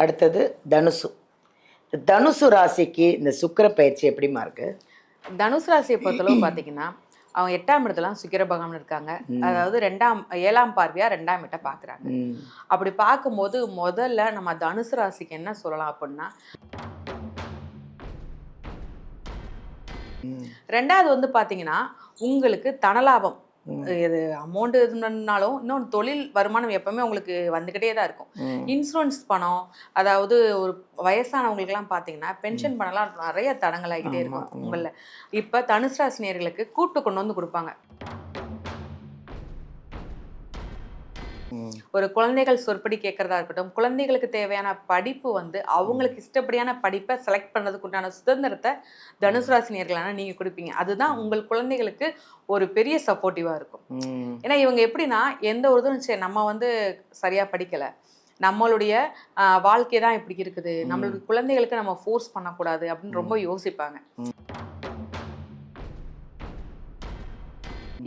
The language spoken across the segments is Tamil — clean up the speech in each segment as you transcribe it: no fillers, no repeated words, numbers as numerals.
அடுத்தது தனுசு. தனுசு ராசிக்கு இந்த சுக்கிர பயிற்சி எப்படிமா இருக்கு? தனுசு ராசியை பொறுத்தளவு பார்த்தீங்கன்னா, அவங்க 8ஆம் இடத்துல சுக்கிர பகவான் இருக்காங்க. அதாவது 7ஆம் பார்வையா 2ஆம் இடத்தை பார்க்குறாங்க. அப்படி பார்க்கும்போது முதல்ல நம்ம தனுசு ராசிக்கு என்ன சொல்லலாம் அப்படின்னா, 2வது வந்து பார்த்தீங்கன்னா, உங்களுக்கு தனலாபம். இது அமௌண்ட் இதுனாலும் இன்னொன்று தொழில் வருமானம் எப்பவுமே உங்களுக்கு வந்துக்கிட்டே தான் இருக்கும். இன்சூரன்ஸ் பணம், அதாவது ஒரு வயசானவங்களுக்குலாம் பார்த்தீங்கன்னா பென்ஷன் பணம்லாம் நிறைய தடங்கலாகிட்டே இருக்கும் உங்களில். இப்போ தனுசு ராசி நேயர்களுக்கு கூட்டு கொண்டு வந்து கொடுப்பாங்க. ஒரு குழந்தைகள் சொற்படி கேட்கறதா இருக்கட்டும், குழந்தைகளுக்கு தேவையான படிப்பு வந்து அவங்களுக்கு இஷ்டப்படியான படிப்பை செலக்ட் பண்ணுறதுக்கு உண்டான சுதந்திரத்தை தனுசு ராசி நேயர்களான நீங்க கொடுப்பீங்க. அதுதான் உங்கள் குழந்தைகளுக்கு ஒரு பெரிய சப்போர்ட்டிவா இருக்கும். ஏன்னா இவங்க எப்படின்னா, எந்த ஒரு இதுவும் சரி நம்ம வந்து சரியா படிக்கல, நம்மளுடைய வாழ்க்கை தான் இப்படி இருக்குது, நம்மளுடைய குழந்தைகளுக்கு நம்ம ஃபோர்ஸ் பண்ணக்கூடாது அப்படின்னு ரொம்ப யோசிப்பாங்க.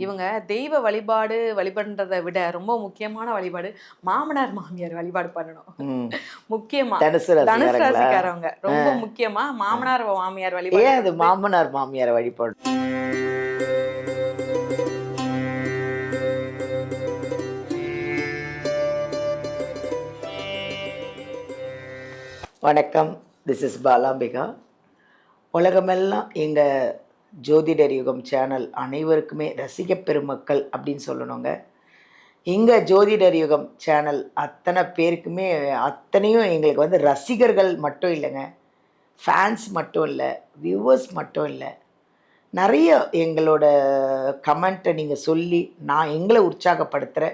இவங்க தெய்வ வழிபாடு வழிபடுறதை விட ரொம்ப முக்கியமான வழிபாடு மாமனார் மாமியார் வழிபாடு பண்ணணும். முக்கியமா தனுசு ராசிக்காரவங்க ரொம்ப முக்கியமா மாமனார் மாமியார் வழிபாடு. ஏன் அது மாமனார் மாமியார் வழிபாடு? வணக்கம், திஸ் இஸ் பாலாம்பிகா. உலகமெல்லாம் எங்கள் ஜோதிடர் யுகம் சேனல் அனைவருக்குமே ரசிக பெருமக்கள் அப்படின்னு சொல்லணுங்க. இங்கே ஜோதிடர் யுகம் சேனல் அத்தனை பேருக்குமே அத்தனையும் எங்களுக்கு வந்து ரசிகர்கள் மட்டும் இல்லைங்க, ஃபேன்ஸ் மட்டும் இல்லை, வியூவர்ஸ் மட்டும் இல்லை, நிறைய எங்களோட கமெண்ட்டை நீங்கள் சொல்லி நான் எங்களை உற்சாகப்படுத்துகிற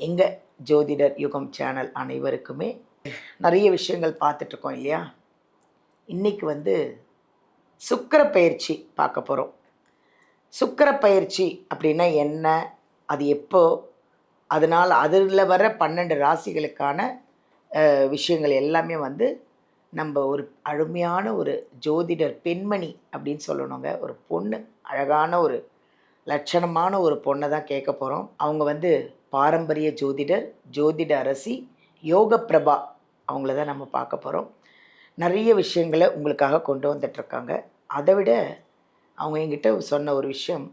எங்கள் ஜோதிடர் யுகம் சேனல் அனைவருக்குமே நிறைய விஷயங்கள் பார்த்துட்ருக்கோம் இல்லையா. இன்றைக்கி வந்து சுக்கிர பயிற்சி பார்க்க போகிறோம். சுக்கிர பயிற்சி அப்படின்னா என்ன, அது எப்போ, அதனால் அதில் வர 12 ராசிகளுக்கான விஷயங்கள் எல்லாமே வந்து நம்ம ஒரு அருமையான ஒரு ஜோதிடர் பெண்மணி அப்படின்னு சொல்லணுங்க. ஒரு பொண்ணு, அழகான ஒரு லட்சணமான ஒரு பொண்ணை தான் கேட்க போகிறோம். அவங்க வந்து பாரம்பரிய ஜோதிடர், ஜோதிட அரசி யோக பிரபா, அவங்கள தான் நம்ம பார்க்க போகிறோம். நிறைய விஷயங்களை உங்களுக்காக கொண்டு வந்துட்டுருக்காங்க. அதை விட அவங்க என்கிட்ட சொன்ன ஒரு விஷயம்,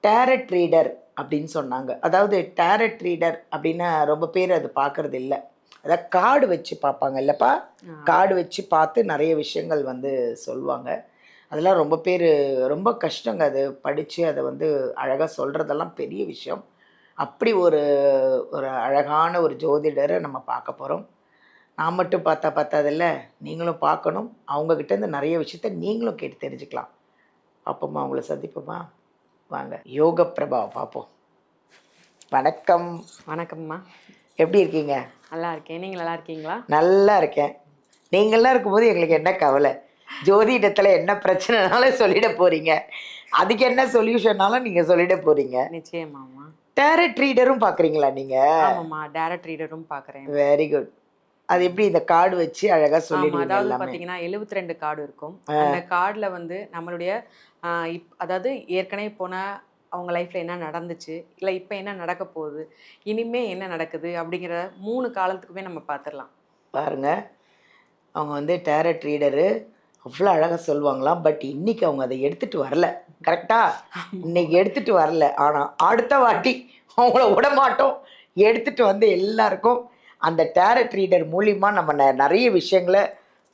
டேரட் ரீடர் அப்படின்னு சொன்னாங்க. அதாவது டேரட் ரீடர் அப்படின்னா ரொம்ப பேர் அது பார்க்குறது இல்லை. அதாவது கார்டு வச்சு பார்ப்பாங்க இல்லைப்பா, கார்டு வச்சு பார்த்து நிறைய விஷயங்கள் வந்து சொல்லுவாங்க. அதெல்லாம் ரொம்ப பேர் ரொம்ப கஷ்டங்க, அது படித்து அதை வந்து அழகாக சொல்கிறதெல்லாம் பெரிய விஷயம். அப்படி ஒரு ஒரு அழகான ஒரு ஜோதிடரை நம்ம பார்க்க போகிறோம். நான் மட்டும் பார்த்ததில்ல, நீங்களும் பார்க்கணும். அவங்கக்கிட்டேருந்து நிறைய விஷயத்த நீங்களும் கேட்டு தெரிஞ்சுக்கலாம். பார்ப்போமா, அவங்கள சந்திப்போமா? வாங்க, யோக பிரபாவை பார்ப்போம். வணக்கம். வணக்கம்மா, எப்படி இருக்கீங்க? நல்லா இருக்கேன், நீங்கள் நல்லா இருக்கீங்களா? நல்லா இருக்கேன். நீங்கள்லாம் இருக்கும்போது எங்களுக்கு என்ன கவலை, ஜோதிடத்தில் என்ன பிரச்சனைனாலும் சொல்லிட போகிறீங்க, அதுக்கு என்ன சொல்யூஷன்னாலும் நீங்கள் சொல்லிட போகிறீங்க. நிச்சயமாம்மா. டேரட் ரீடரும் பார்க்குறீங்களா நீங்கள்? ஆமாம்மா, டேரட் ரீடரும் பார்க்குறேன். Very good. அது எப்படி இந்த கார்டு வச்சு அழகாக சொல்லிடுவீங்க? அதாவது பார்த்தீங்கன்னா 72 கார்டு இருக்கும். அந்த கார்டில் வந்து நம்மளுடைய அதாவது ஏற்கனவே போன அவங்க லைஃப்பில் என்ன நடந்துச்சு, இல்லை இப்போ என்ன நடக்க போகுது, இனிமே என்ன நடக்குது அப்படிங்கிற 3 காலத்துக்குமே நம்ம பார்த்துடலாம். பாருங்கள், அவங்க வந்து டேரட் ரீடரு அவ்வளோ அழகாக சொல்லுவாங்களாம். பட் இன்றைக்கி அவங்க அதை எடுத்துகிட்டு வரல. கரெக்டாக இன்றைக்கி எடுத்துகிட்டு வரல. ஆனால் அடுத்த வாட்டி அவங்கள விட மாட்டோம், எடுத்துகிட்டு வந்து எல்லாருக்கும் அந்த டேரட் ரீடர் மூலிமா நம்ம நிறைய விஷயங்களை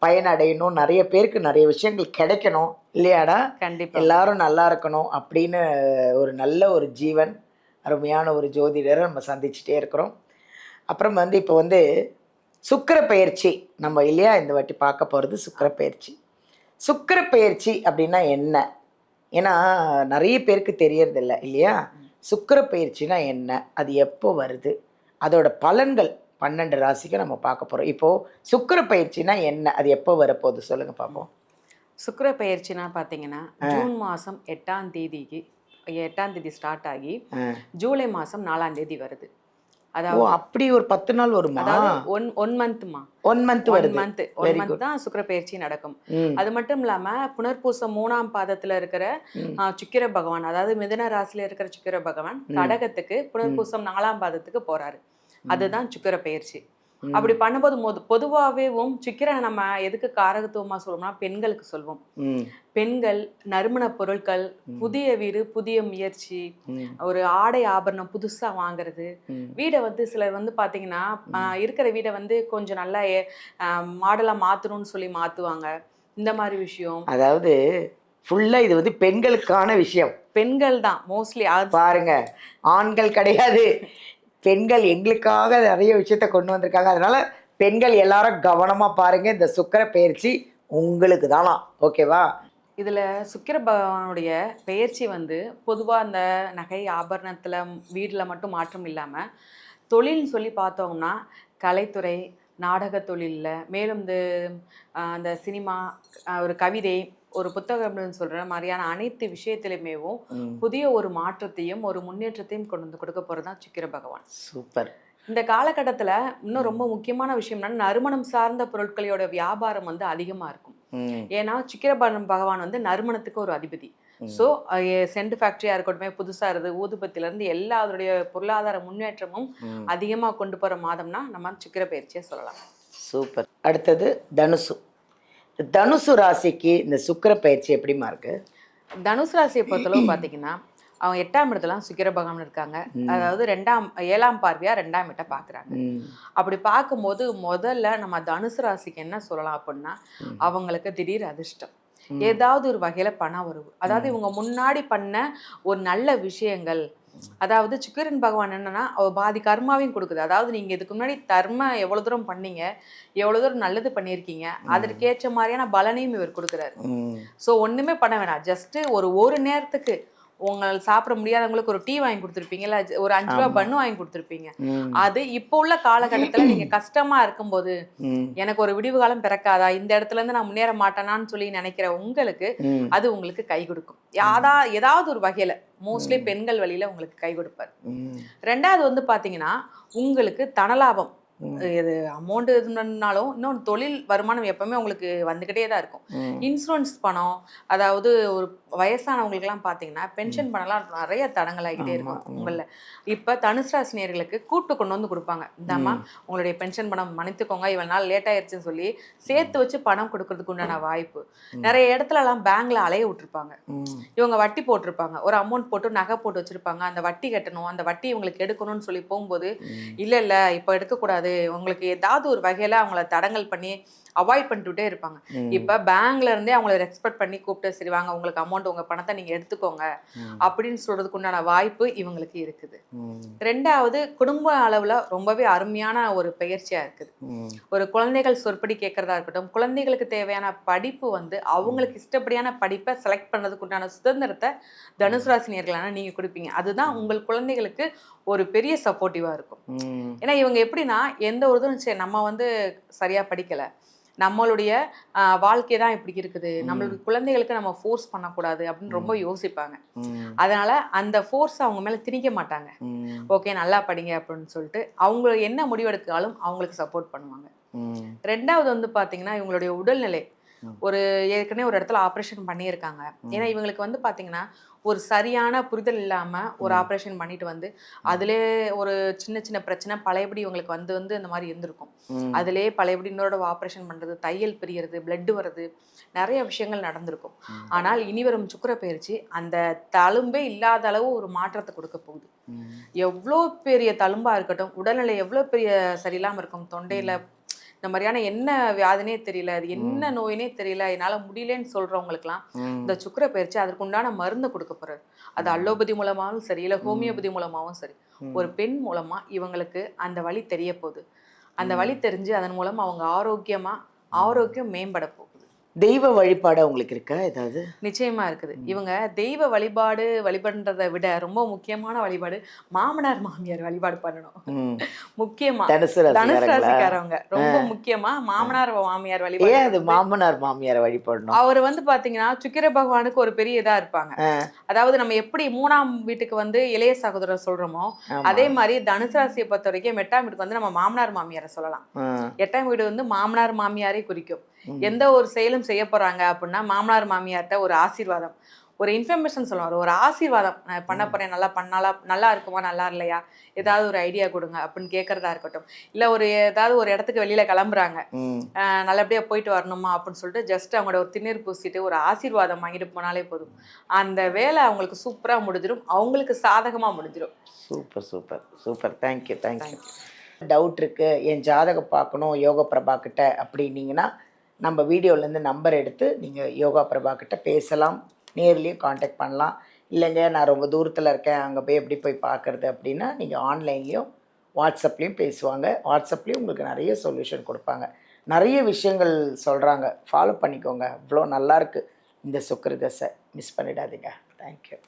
பயனடையணும், நிறைய பேருக்கு நிறைய விஷயங்கள் கிடைக்கணும் இல்லையாடா? கண்டிப்பாக எல்லாரும் நல்லா இருக்கணும் அப்படின்னு ஒரு நல்ல ஒரு ஜீவன், அருமையான ஒரு ஜோதிடரை நம்ம சந்திச்சுட்டே இருக்கிறோம். அப்புறம் வந்து இப்போ வந்து சுக்கிர பயிற்சி நம்ம இல்லையா இந்த வாட்டி பார்க்க போகிறது சுக்கிர பயிற்சி. சுக்கிர பயிற்சி அப்படின்னா என்ன? ஏன்னா நிறைய பேருக்கு தெரியறதில்ல இல்லையா. சுக்கிர பயிற்சினா என்ன, அது எப்போ வருது, அதோட பலன்கள் 12 ராசிக்கு நம்ம பார்க்க போகிறோம். இப்போது சுக்கிர பயிற்சினா என்ன, அது எப்போ வரப்போகுது சொல்லுங்கள் பார்ப்போம். சுக்கிர பயிற்சினா பார்த்தீங்கன்னா ஜூன் மாதம் 8ஆம் தேதி ஸ்டார்ட் ஆகி ஜூலை மாதம் 4ஆம் தேதி வருது. அதாவது அப்படி ஒரு 10 நாள் வருமா? அதாவது ஒன் மந்த்மா, 1 மந்த் வருது. 1 மந்த் தான் சுக்கிர பயிற்சி நடக்கும். அது மட்டும் இல்லாம புனர்பூசம் 3ஆம் பாதத்துல இருக்கிற சுக்கிர பகவான், அதாவது மிதுன ராசியில இருக்கிற சுக்கிர பகவான் கடகத்துக்கு புனர்பூசம் 4ஆம் பாதத்துக்கு போறாரு. அதுதான் சுக்கிர பயிற்சி. அப்படி பண்ணும்போது பொதுவாகவேவும் சுக்கிரனை நம்ம எதுக்கு காரகத்துவமா சொல்லுவோம்னா பெண்களுக்கு சொல்வோம். பெண்கள் நறுமண பொருட்கள், புதிய வீடு, புதிய முயற்சி, ஒரு ஆடை ஆபரணம் புதுசா வாங்குறது, வீடை வந்து சிலர் வந்து பாத்தீங்கன்னா இருக்கிற வீடை வந்து கொஞ்சம் நல்லா மாடலா மாத்தணும்னு சொல்லி மாத்துவாங்க. இந்த மாதிரி விஷயம். அதாவது ஃபுல்லா இது வந்து பெண்களுக்கான விஷயம். பெண்கள் தான் மோஸ்ட்லி. பாருங்க, ஆண்கள் கிடையாது. பெண்கள் எங்களுக்காக நிறைய விஷயத்த கொண்டு வந்திருக்காங்க. அதனால பெண்கள் எல்லாரும் கவனமா பாருங்க. இந்த சுக்கிர பெயர்ச்சி உங்களுக்கு தானா, ஓகேவா? இதுல சுக்கிர பகவானுடைய பெயர்ச்சி வந்து பொதுவா அந்த நகை ஆபரணத்துல வீடுல மட்டும் மாற்றம் இல்லாம தொழில்னு சொல்லி பார்த்தோம்னா கலைத்துறை, நாடக தொழில்ல, மேலும் இந்த அந்த சினிமா, ஒரு கவிதை, ஒரு புத்தகம் அப்படின்னு சொல்ற மாதிரியான அனைத்து விஷயத்திலுமேவும் புதிய ஒரு மாற்றத்தையும் ஒரு முன்னேற்றத்தையும் கொண்டு வந்து கொடுக்க போறதுதான் சுக்கிர பகவான். சூப்பர். இந்த காலகட்டத்துல இன்னும் ரொம்ப முக்கியமான விஷயம் என்னன்னா நறுமணம் சார்ந்த பொருட்களோட வியாபாரம் வந்து அதிகமா இருக்கும். ஏன்னா சுக்கிர பகவான் வந்து நறுமணத்துக்கு ஒரு அதிபதி. ஸோ சென்ட் ஃபேக்டரியா இருக்கட்டும், புதுசா இருந்து ஊதுபத்தில இருந்து எல்லா அதனுடைய பொருளாதார முன்னேற்றமும் அதிகமா கொண்டு போற மாதம்னா நம்ம சுக்கிர பயிற்சியை சொல்லலாம். சூப்பர். அடுத்தது தனுசு. தனுசு ராசிக்கு இந்த சுக்கிர பயிற்சி எப்படிமா இருக்கு? தனுசு ராசியை பொறுத்தளவு பாத்தீங்கன்னா அவங்க 8ஆம் இடத்துல சுக்கிர பகவான் இருக்காங்க. அதாவது 7ஆம் பார்வையா 2ஆம் இடத்தை பாக்குறாங்க. அப்படி பார்க்கும்போது முதல்ல நம்ம தனுசு ராசிக்கு என்ன சொல்லலாம் அப்படின்னா அவங்களுக்கு திடீர் அதிர்ஷ்டம், ஏதாவது ஒரு வகையில பணம் வரும். அதாவது இவங்க முன்னாடி பண்ண ஒரு நல்ல விஷயங்கள், அதாவது சுக்கிரன் பகவான் என்னன்னா பாதி கர்மாவையும் கொடுக்குது. அதாவது நீங்க இதுக்கு முன்னாடி தர்ம எவ்வளவு தூரம் பண்ணீங்க, எவ்வளவு தூரம் நல்லது பண்ணியிருக்கீங்க, அதற்கேற்ற மாதிரியான பலனையும் இவர் கொடுக்குறாரு. ஸோ ஒண்ணுமே பண்ண வேணாம், ஜஸ்ட் ஒரு நேரத்துக்கு உங்களை சாப்பிட முடியாதவங்களுக்கு ஒரு டீ வாங்கி கொடுத்துருப்பீங்க, இல்ல ஒரு 5 ரூபா பண்ணு வாங்கி கொடுத்துருப்பீங்க. அது இப்போ உள்ள காலகட்டத்துல நீங்க கஷ்டமா இருக்கும்போது எனக்கு ஒரு விடிவு காலம் பிறக்காதா, இந்த இடத்துல இருந்து நான் முன்னேற மாட்டேனான்னு சொல்லி நினைக்கிற உங்களுக்கு அது உங்களுக்கு கை கொடுக்கும். ஏதாவது ஒரு வகையில மோஸ்ட்லி பெண்கள் வழியில உங்களுக்கு கை கொடுப்பார். 2வது வந்து பாத்தீங்கன்னா உங்களுக்கு தனலாபம், இது அமௌண்ட் இருந்தாலும் இன்னொன்று தொழில் வருமானம் எப்பவுமே உங்களுக்கு வந்துக்கிட்டே தான் இருக்கும். இன்சூரன்ஸ் பணம், அதாவது ஒரு வயசானவங்களுக்குலாம் பார்த்தீங்கன்னா பென்ஷன் பணம்லாம் நிறைய தடங்களாகிட்டே இருக்கும் உங்களில். இப்போ தனுசு ராசினியர்களுக்கு கூட்டு கொண்டு வந்து கொடுப்பாங்க. இந்தாம்மா உங்களுடைய பென்ஷன் பணம் மன்னித்துக்கோங்க, இவ்வளோ நாள் லேட் ஆயிடுச்சுன்னு சொல்லி சேர்த்து வச்சு பணம் கொடுக்கறதுக்கு உண்டான வாய்ப்பு. நிறைய இடத்துலலாம் பேங்க்ல அலைய விட்டுருப்பாங்க, இவங்க வட்டி போட்டிருப்பாங்க, ஒரு அமௌண்ட் போட்டு நகை போட்டு வச்சிருப்பாங்க, அந்த வட்டி கட்டணும், அந்த வட்டி இவங்களுக்கு எடுக்கணும்னு சொல்லி போகும்போது இல்லை இல்லை இப்போ எடுக்கக்கூடாது, உங்களுக்கு ஏதாவது ஒரு வகையில அவங்கள தடங்கல் பண்ணி அவாய்ட் பண்ணிட்டுட்டே இருப்பாங்க. இப்ப பேங்க்ல இருந்தே அவங்களை ரெஸ்பெக்ட் பண்ணி கூப்பிட்டு சரி வாங்க உங்களுக்கு அமௌண்ட், உங்க பணத்தை நீங்க எடுத்துக்கோங்க அப்படின்னு சொல்றதுக்கு உண்டான வாய்ப்பு இவங்களுக்கு இருக்குது. 2வது குடும்ப அளவுல ரொம்பவே அருமையான ஒரு பயிற்சியா இருக்குது. ஒரு குழந்தைகள் சொற்படி கேட்கறதா இருக்கட்டும், குழந்தைகளுக்கு தேவையான படிப்பு வந்து அவங்களுக்கு இஷ்டப்படியான படிப்பை செலக்ட் பண்ணதுக்கு உண்டான சுதந்திரத்தை தனுசு ராசினியர்களான நீங்க கொடுப்பீங்க. அதுதான் உங்கள் குழந்தைகளுக்கு ஒரு பெரிய சப்போர்ட்டிவா இருக்கும். ஏன்னா இவங்க எப்படின்னா எந்த ஒரு இதுவும் சரி நம்ம வந்து சரியா படிக்கல, நம்மளுடைய வாழ்க்கை தான் இப்படி இருக்குது, நம்மளுடைய குழந்தைகளுக்கு நம்ம ஃபோர்ஸ் பண்ணக்கூடாது அப்படின்னு ரொம்ப யோசிப்பாங்க. அதனால அந்த ஃபோர்ஸ் அவங்க மேல திணிக்க மாட்டாங்க. ஓகே நல்லா படிங்க அப்படின்னு சொல்லிட்டு அவங்க என்ன முடிவெடுத்தாலும் அவங்களுக்கு சப்போர்ட் பண்ணுவாங்க. 2வது வந்து பாத்தீங்கன்னா இவங்களுடைய உடல்நிலை, ஒரு ஏற்கனவே ஒரு இடத்துல ஆப்ரேஷன் பண்ணியிருக்காங்க. ஏன்னா இவங்களுக்கு வந்து பாத்தீங்கன்னா ஒரு சரியான புரிதல் இல்லாம ஒரு ஆப்ரேஷன் பண்ணிட்டு வந்து அதிலே ஒரு சின்ன சின்ன பிரச்சனை பழையபடி இவங்களுக்கு வந்து இந்த மாதிரி இருந்திருக்கும். அதிலே பழையபடி இன்னொரு ஆப்ரேஷன் பண்றது, தையல் பிரியறது, பிளட் வர்றது, நிறைய விஷயங்கள் நடந்திருக்கும். ஆனால் இனி வரும் சுக்கிர பயிற்சி அந்த தழும்பே இல்லாத அளவு ஒரு மாற்றத்தை கொடுக்க போகுது. எவ்வளோ பெரிய தழும்பா இருக்கட்டும், உடல்நிலை எவ்வளோ பெரிய சரியில்லாம இருக்கும், தொண்டையில இந்த மாதிரியான என்ன வியாதினே தெரியல, அது என்ன நோயினே தெரியல, என்னால முடியலன்னு சொல்றவங்களுக்குலாம் இந்த சுக்கிர பயிற்சி அதற்குண்டான மருந்து கொடுக்க போறாரு. அது அலோபதி மூலமாவும் சரி, இல்ல ஹோமியோபதி மூலமாவும் சரி, ஒரு பெண் மூலமா இவங்களுக்கு அந்த வழி தெரிய போகுது. அந்த வழி தெரிஞ்சு அதன் மூலம் அவங்க ஆரோக்கியம் மேம்பட போகுது. தெய்வ வழிபாடு உங்களுக்கு இருக்கா ஏதாவது? நிச்சயமா இருக்குது. இவங்க தெய்வ வழிபடுறதை விட ரொம்ப முக்கியமான வழிபாடு மாமனார் மாமியார் வழிபாடு பண்ணணும். முக்கியமா தனுசு ராசிக்காரவங்க ரொம்ப முக்கியமா மாமனார் மாமியார் வழிபாடு. ஏன் அது மாமனார் மாமியார் வழிபடணும்? அவர் வந்து பாத்தீங்கன்னா சுக்கிர பகவானுக்கு ஒரு பெரிய இதா இருப்பாங்க. அதாவது நம்ம எப்படி 3ஆம் வீட்டுக்கு வந்து இளைய சகோதரர் சொல்றோமோ அதே மாதிரி தனுசு ராசியை பொறுத்த வரைக்கும் 8ஆம் வீட்டுக்கு வந்து நம்ம மாமனார் மாமியாரை சொல்லலாம். 8ஆம் வீடு வந்து மாமனார் மாமியாரை குறிக்கும். எந்த ஒரு செயலும் செய்ய போறாங்க அப்படின்னா மாமனார் மாமியார்ட்ட ஒரு ஆசீர்வாதம், ஒரு இன்ஃபர்மேஷன் சொல்லுவார், ஒரு ஆசீர்வாதம், நான் பண்ண போகிறேன், நல்லா பண்ணாலா, நல்லா இருக்குமா நல்லா இல்லையா, ஏதாவது ஒரு ஐடியா கொடுங்க அப்படின்னு கேட்குறதா இருக்கட்டும், இல்லை ஒரு ஏதாவது ஒரு இடத்துக்கு வெளியில் கிளம்புறாங்க, நல்லபடியாக போயிட்டு வரணுமா அப்படின்னு சொல்லிட்டு ஜஸ்ட் அவங்களோட ஒரு திண்ணீர் பூசிட்டு ஒரு ஆசீர்வாதம் வாங்கிட்டு போனாலே போதும், அந்த வேலை அவங்களுக்கு சூப்பராக முடிஞ்சிடும், அவங்களுக்கு சாதகமாக முடிஞ்சிடும். Super super super. Thank you thank you. Doubt இருக்குது, என் ஜாதகம் பார்க்கணும் யோகா பிரபா கிட்ட அப்படின்னீங்கன்னா நம்ம வீடியோலேருந்து நம்பர் எடுத்து நீங்கள் யோகா பிரபா கிட்ட பேசலாம், நேர்லேயும் காண்டாக்ட் பண்ணலாம். இல்லைங்க நான் ரொம்ப தூரத்தில் இருக்கேன், அங்கே போய் எப்படி போய் பார்க்குறது அப்படின்னா நீங்கள் ஆன்லைன்லேயும் வாட்ஸ்அப்லேயும் பேசுவாங்க. வாட்ஸ்அப்லேயும் உங்களுக்கு நிறைய சொல்யூஷன் கொடுப்பாங்க, நிறைய விஷயங்கள் சொல்கிறாங்க, ஃபாலோ பண்ணிக்கோங்க. அவ்வளோ நல்லாயிருக்கு இந்த சுக்கிர தசை, மிஸ் பண்ணிடாதீங்க. தேங்க்யூ.